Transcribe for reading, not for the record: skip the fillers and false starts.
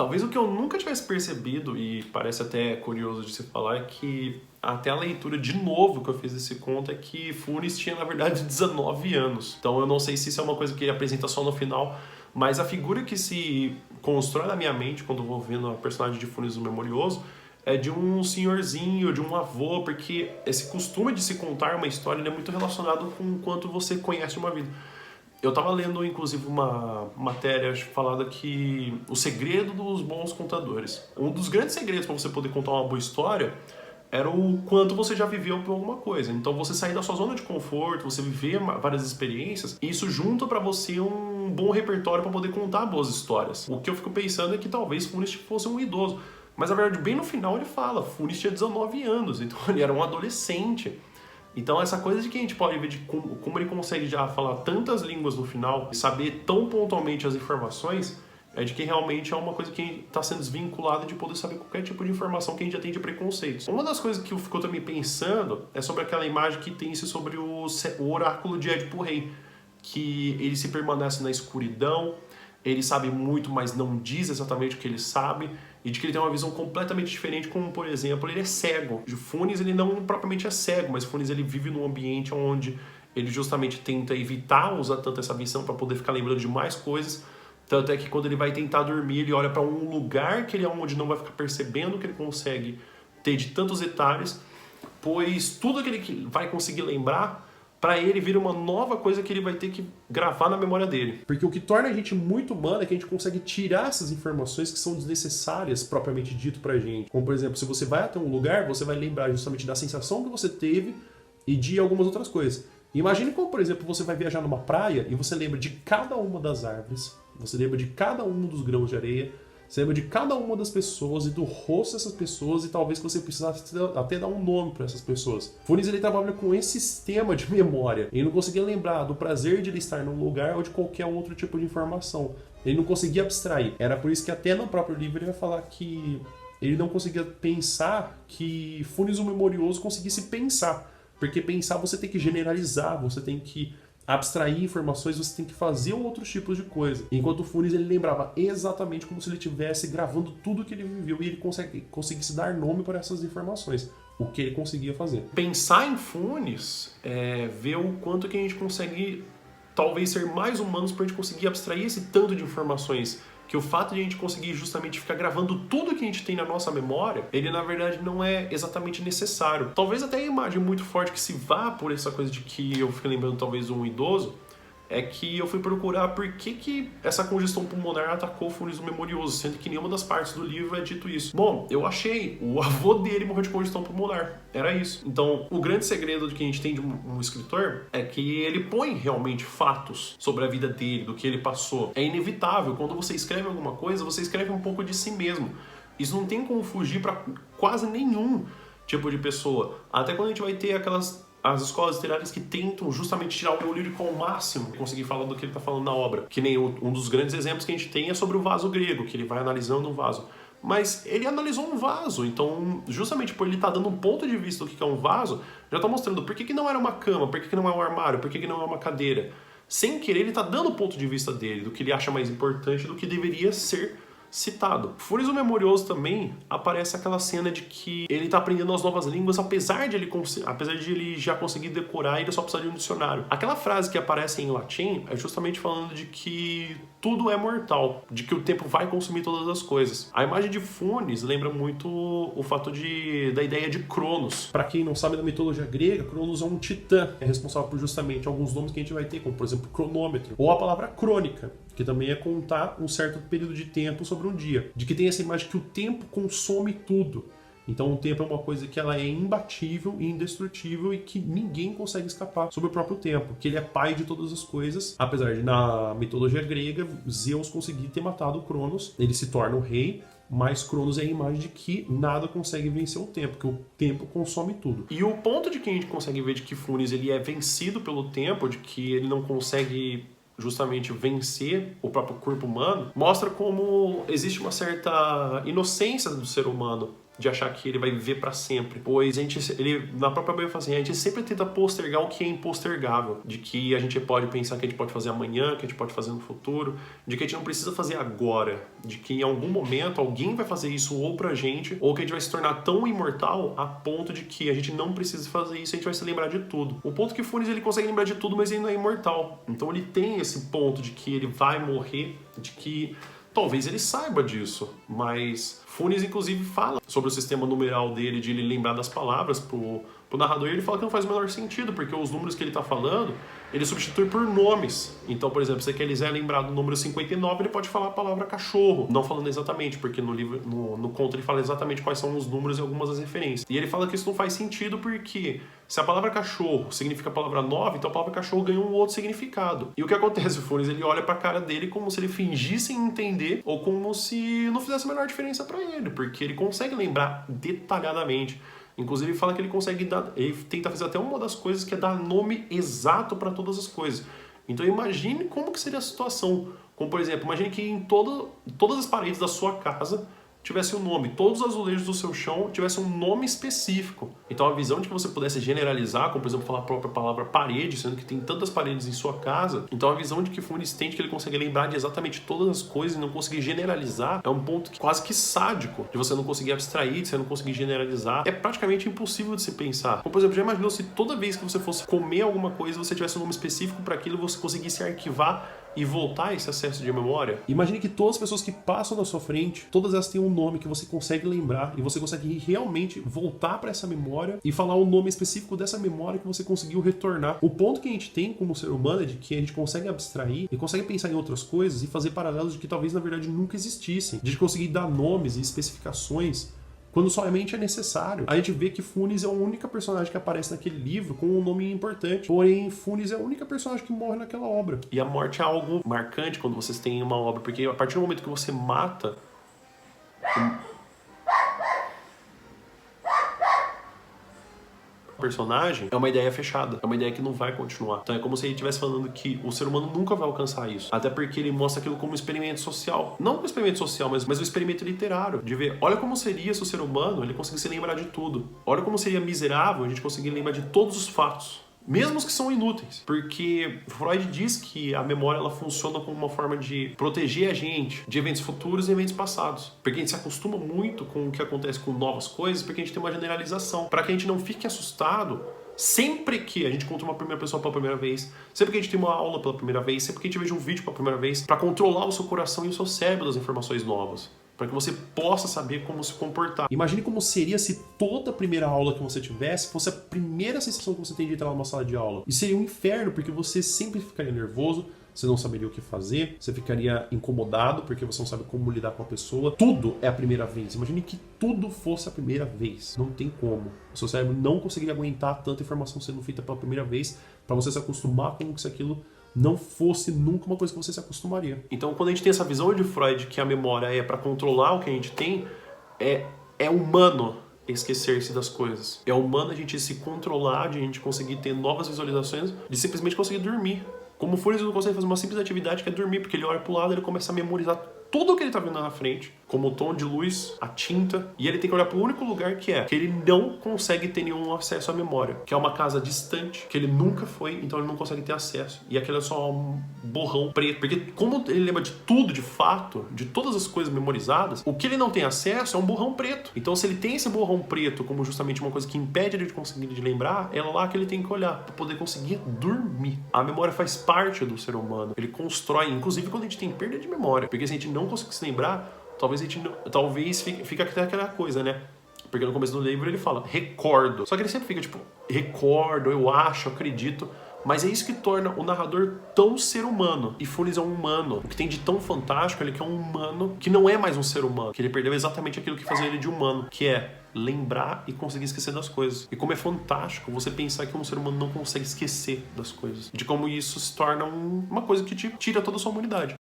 Talvez o que eu nunca tivesse percebido, e parece até curioso de se falar, é que até a leitura de novo que eu fiz desse conto é que Funes tinha, na verdade, 19 anos. Então eu não sei se isso é uma coisa que ele apresenta só no final, mas a figura que se constrói na minha mente quando eu vou vendo a personagem de Funes o Memorioso é de um senhorzinho, de um avô, porque esse costume de se contar uma história é muito relacionado com o quanto você conhece uma vida. Eu tava lendo, inclusive, uma matéria falada que o segredo dos bons contadores. Um dos grandes segredos para você poder contar uma boa história era o quanto você já viveu por alguma coisa. Então você sair da sua zona de conforto, você viver várias experiências, e isso junta para você um bom repertório para poder contar boas histórias. O que eu fico pensando é que talvez Funes fosse um idoso. Mas na verdade, bem no final ele fala, Funes tinha 19 anos, então ele era um adolescente. Então essa coisa de que a gente pode ver de como ele consegue já falar tantas línguas no final e saber tão pontualmente as informações, é de que realmente é uma coisa que está sendo desvinculada de poder saber qualquer tipo de informação que a gente já tem de preconceitos. Uma das coisas que eu fico também pensando é sobre aquela imagem que tem-se sobre o oráculo de Édipo Rei, que ele se permanece na escuridão, ele sabe muito, mas não diz exatamente o que ele sabe, e de que ele tem uma visão completamente diferente, como, por exemplo, ele é cego. O Funes, ele não propriamente é cego, mas Funes, ele vive num ambiente onde ele justamente tenta evitar usar tanto essa visão para poder ficar lembrando de mais coisas. Tanto é que quando ele vai tentar dormir, ele olha para um lugar que ele é onde não vai ficar percebendo o que ele consegue ter de tantos detalhes, pois tudo que ele vai conseguir lembrar, para ele vira uma nova coisa que ele vai ter que gravar na memória dele. Porque o que torna a gente muito humano é que a gente consegue tirar essas informações que são desnecessárias, propriamente dito pra gente. Como, por exemplo, se você vai até um lugar, você vai lembrar justamente da sensação que você teve e de algumas outras coisas. Imagine como, por exemplo, você vai viajar numa praia e você lembra de cada uma das árvores, você lembra de cada um dos grãos de areia, você lembra de cada uma das pessoas e do rosto dessas pessoas, e talvez você precisasse até dar um nome para essas pessoas. Funes, ele trabalha com esse sistema de memória. Ele não conseguia lembrar do prazer de ele estar num lugar ou de qualquer outro tipo de informação. Ele não conseguia abstrair. Era por isso que até no próprio livro ele vai falar que ele não conseguia pensar que Funes o Memorioso conseguisse pensar. Porque pensar você tem que generalizar, você tem que abstrair informações, você tem que fazer outros tipos de coisa. Enquanto o Funes, ele lembrava exatamente como se ele estivesse gravando tudo que ele viveu e ele conseguisse dar nome para essas informações. O que ele conseguia fazer. Pensar em Funes é ver o quanto que a gente consegue talvez ser mais humanos para a gente conseguir abstrair esse tanto de informações. Que o fato de a gente conseguir justamente ficar gravando tudo que a gente tem na nossa memória, ele na verdade não é exatamente necessário. Talvez até a imagem muito forte que se vá por essa coisa de que eu fico lembrando talvez um idoso, é que eu fui procurar por que essa congestão pulmonar atacou Funes o Memorioso, sendo que nenhuma das partes do livro é dito isso. Bom, eu achei, o avô dele morreu de congestão pulmonar, era isso. Então, o grande segredo que a gente tem de um escritor é que ele põe realmente fatos sobre a vida dele, do que ele passou. É inevitável, quando você escreve alguma coisa, você escreve um pouco de si mesmo. Isso não tem como fugir para quase nenhum tipo de pessoa. Até quando a gente vai ter as escolas literárias que tentam justamente tirar o meu lírico ao máximo, conseguir falar do que ele está falando na obra. Que nem um dos grandes exemplos que a gente tem é sobre o vaso grego, que ele vai analisando um vaso. Mas ele analisou um vaso, então justamente por ele estar dando um ponto de vista do que é um vaso, já está mostrando por que não era uma cama, por que não é um armário, por que não é uma cadeira. Sem querer, ele está dando o ponto de vista dele, do que ele acha mais importante, do que deveria ser citado. Funes o Memorioso também aparece aquela cena de que ele está aprendendo as novas línguas, apesar de ele já conseguir decorar, ele só precisa de um dicionário. Aquela frase que aparece em latim é justamente falando de que tudo é mortal, de que o tempo vai consumir todas as coisas. A imagem de Funes lembra muito o fato da ideia de Cronos. Para quem não sabe da mitologia grega, Cronos é um titã, é responsável por justamente alguns nomes que a gente vai ter, como por exemplo cronômetro, ou a palavra crônica, que também é contar um certo período de tempo sobre um dia. De que tem essa imagem que o tempo consome tudo. Então o tempo é uma coisa que ela é imbatível e indestrutível e que ninguém consegue escapar sobre o próprio tempo. Que ele é pai de todas as coisas. Apesar de, na mitologia grega, Zeus conseguir ter matado Cronos. Ele se torna o rei, mas Cronos é a imagem de que nada consegue vencer o tempo, que o tempo consome tudo. E o ponto de que a gente consegue ver de que Funes ele é vencido pelo tempo, de que ele não consegue justamente vencer o próprio corpo humano, mostra como existe uma certa inocência do ser humano de achar que ele vai viver para sempre, pois ele na própria Bíblia fala assim, a gente sempre tenta postergar o que é impostergável, de que a gente pode pensar que a gente pode fazer amanhã, que a gente pode fazer no futuro, de que a gente não precisa fazer agora, de que em algum momento alguém vai fazer isso ou pra gente, ou que a gente vai se tornar tão imortal a ponto de que a gente não precisa fazer isso, a gente vai se lembrar de tudo. O ponto que Funes, ele consegue lembrar de tudo, mas ele não é imortal. Então ele tem esse ponto de que ele vai morrer, de que talvez ele saiba disso, mas Funes, inclusive, fala sobre o sistema numeral dele, de ele lembrar das palavras pro narrador, e ele fala que não faz o menor sentido, porque os números que ele tá falando, ele substitui por nomes. Então, por exemplo, se ele quiser lembrar do número 59, ele pode falar a palavra cachorro, não falando exatamente, porque no livro, no conto, ele fala exatamente quais são os números e algumas das referências. E ele fala que isso não faz sentido porque se a palavra cachorro significa a palavra 9, então a palavra cachorro ganha um outro significado. E o que acontece, o Funes, ele olha pra cara dele como se ele fingisse entender ou como se não fizesse a menor diferença pra ele, porque ele consegue lembrar detalhadamente. Inclusive, ele fala que ele consegue dar, ele tenta fazer até uma das coisas que é dar nome exato para todas as coisas. Então imagine como que seria a situação. Como, por exemplo, imagine que em todas as paredes da sua casa tivesse um nome, todos os azulejos do seu chão tivessem um nome específico. Então a visão de que você pudesse generalizar, como por exemplo falar a própria palavra parede, sendo que tem tantas paredes em sua casa, então a visão de que Funes tem de que ele consegue lembrar de exatamente todas as coisas e não conseguir generalizar é um ponto quase que sádico, de você não conseguir abstrair, de você não conseguir generalizar. É praticamente impossível de se pensar. Como por exemplo, já imaginou se toda vez que você fosse comer alguma coisa, você tivesse um nome específico para aquilo e você conseguisse arquivar e voltar a esse acesso de memória? Imagine que todas as pessoas que passam na sua frente, todas elas têm um nome que você consegue lembrar e você consegue realmente voltar para essa memória e falar o nome específico dessa memória que você conseguiu retornar. O ponto que a gente tem como ser humano é de que a gente consegue abstrair e consegue pensar em outras coisas e fazer paralelos de que talvez na verdade nunca existissem, de conseguir dar nomes e especificações quando somente é necessário. A gente vê que Funes é a única personagem que aparece naquele livro com um nome importante, porém Funes é a única personagem que morre naquela obra. E a morte é algo marcante quando vocês têm uma obra, porque a partir do momento que você mata personagem, é uma ideia fechada, é uma ideia que não vai continuar. Então é como se ele estivesse falando que o ser humano nunca vai alcançar isso, até porque ele mostra aquilo como um experimento social, não como um experimento social, mas um experimento literário, de ver, olha como seria se o ser humano ele conseguisse lembrar de tudo, olha como seria miserável a gente conseguir lembrar de todos os fatos, mesmo os que são inúteis, porque Freud diz que a memória ela funciona como uma forma de proteger a gente de eventos futuros e eventos passados, porque a gente se acostuma muito com o que acontece com novas coisas, porque a gente tem uma generalização, para que a gente não fique assustado sempre que a gente conta uma primeira pessoa pela primeira vez, sempre que a gente tem uma aula pela primeira vez, sempre que a gente veja um vídeo pela primeira vez, para controlar o seu coração e o seu cérebro das informações novas, para que você possa saber como se comportar. Imagine como seria se toda a primeira aula que você tivesse fosse a primeira sensação que você tem de entrar numa sala de aula. Isso seria um inferno, porque você sempre ficaria nervoso, você não saberia o que fazer, você ficaria incomodado porque você não sabe como lidar com a pessoa. Tudo é a primeira vez. Imagine que tudo fosse a primeira vez. Não tem como. O seu cérebro não conseguiria aguentar tanta informação sendo feita pela primeira vez para você se acostumar com que aquilo não fosse nunca uma coisa que você se acostumaria. Então, quando a gente tem essa visão de Freud que a memória é para controlar o que a gente tem, é humano esquecer-se das coisas. É humano a gente se controlar, de a gente conseguir ter novas visualizações, de simplesmente conseguir dormir. Como o Funes não consegue fazer uma simples atividade que é dormir, porque ele olha pro lado e ele começa a memorizar tudo o que ele tá vendo na frente, como o tom de luz, a tinta, e ele tem que olhar pro único lugar que ele não consegue ter nenhum acesso à memória, que é uma casa distante, que ele nunca foi, então ele não consegue ter acesso. E aquilo é só um borrão preto, porque como ele lembra de tudo, de fato, de todas as coisas memorizadas, o que ele não tem acesso é um borrão preto. Então se ele tem esse borrão preto como justamente uma coisa que impede ele de conseguir de lembrar, é lá que ele tem que olhar, para poder conseguir dormir. A memória faz parte do ser humano, ele constrói, inclusive quando a gente tem perda de memória, porque se a gente não conseguir se lembrar, talvez fique até aquela coisa, né? Porque no começo do livro ele fala, recordo. Só que ele sempre fica tipo, recordo, eu acho, eu acredito. Mas é isso que torna o narrador tão ser humano. E Funes é um humano. O que tem de tão fantástico é que é um humano que não é mais um ser humano. Que ele perdeu exatamente aquilo que fazia ele de humano, que é lembrar e conseguir esquecer das coisas. E como é fantástico você pensar que um ser humano não consegue esquecer das coisas. De como isso se torna uma coisa que te tira toda a sua humanidade.